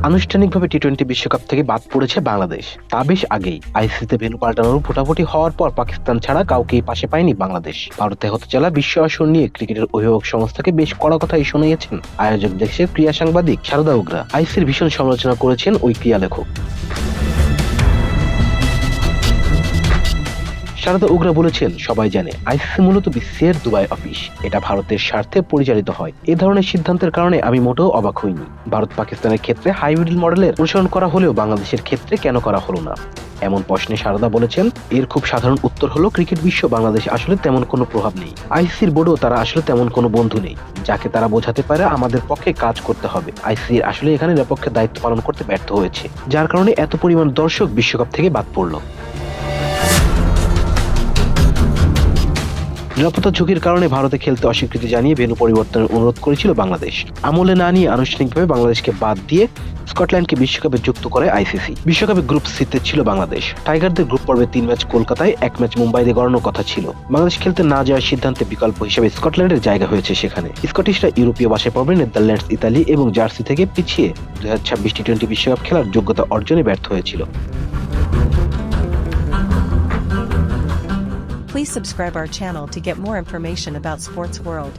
আনুষ্ঠানিকভাবে টি-20 বিশ্বকাপ থেকে বাদ পড়েছে বাংলাদেশ। তা বেশ আগেই। আইসিসিতে ভেন্যু পাল্টানোর ভোটাভুটি হওয়ার পর পাকিস্তান ছাড়া কাউকেই পাশে পায়নি বাংলাদেশ। ভারতে হতে চলা বিশ্ব আসর নিয়ে ক্রিকেটের অভিভাবক সংস্থাকে বেশ কড়া কথাই শুনিয়েছেন আয়োজক দেশের ক্রীড়া সাংবাদিক শারদা উগরা। আইসিসির ভীষণ সমালোচনা করেছেন ওই ক্রীড়া লেখক। শারদা উগরা বলেছেন, সবাই জানে আইসিসি মূলত বিশ্বের দুবাই অফিস। এটা ভারতের স্বার্থে পরিচালিত হয়। এ ধরনের সিদ্ধান্তের কারণে আমি মোটেও অবাক হইনি। ভারত পাকিস্তানের ক্ষেত্রে হাইব্রিড মডেলের অনুসরণ করা হলেও বাংলাদেশের ক্ষেত্রে কেন করা হলো না? এমন প্রশ্নে শারদা বলেছেন, এর খুব সাধারণ উত্তর হলো ক্রিকেট বিশ্ব বাংলাদেশ আসলে তেমন কোনো প্রভাব নেই। আইসিসির বোর্ডও তারা আসলে তেমন কোনো বন্ধু নেই যাকে তারা বোঝাতে পারে আমাদের পক্ষে কাজ করতে হবে। আইসিসির আসলে এখানে নিরপেক্ষ দায়িত্ব পালন করতে ব্যর্থ হয়েছে, যার কারণে এত পরিমাণ দর্শক বিশ্বকাপ থেকে বাদ পড়লো। নিরাপত্তা ঝুঁকির কারণে ভারতে খেলতে অস্বীকৃতি জানিয়ে ভেন্যু পরিবর্তনের অনুরোধ করেছিল বাংলাদেশ। আমলে না নিয়ে আনুষ্ঠানিকভাবে বাংলাদেশকে বাদ দিয়ে স্কটল্যান্ডকে বিশ্বকাপে যুক্ত করে আইসিসি। বিশ্বকাপে গ্রুপ সিতে ছিল বাংলাদেশ। টাইগারদের গ্রুপ পর্বে 3 ম্যাচ কলকাতায়, 1 ম্যাচ মুম্বাইতে গড়ানোর কথা ছিল। বাংলাদেশ খেলতে না যাওয়ার সিদ্ধান্তে বিকল্প হিসেবে স্কটল্যান্ডের জায়গা হয়েছে সেখানে। স্কটিশরা ইউরোপীয় বাছাই পর্বে নেদারল্যান্ডস, ইতালি এবং জার্সি থেকে পিছিয়ে 2026 টি-20 বিশ্বকাপ খেলার যোগ্যতা অর্জনে ব্যর্থ হয়েছিল। Please subscribe our channel to get more information about Sports World.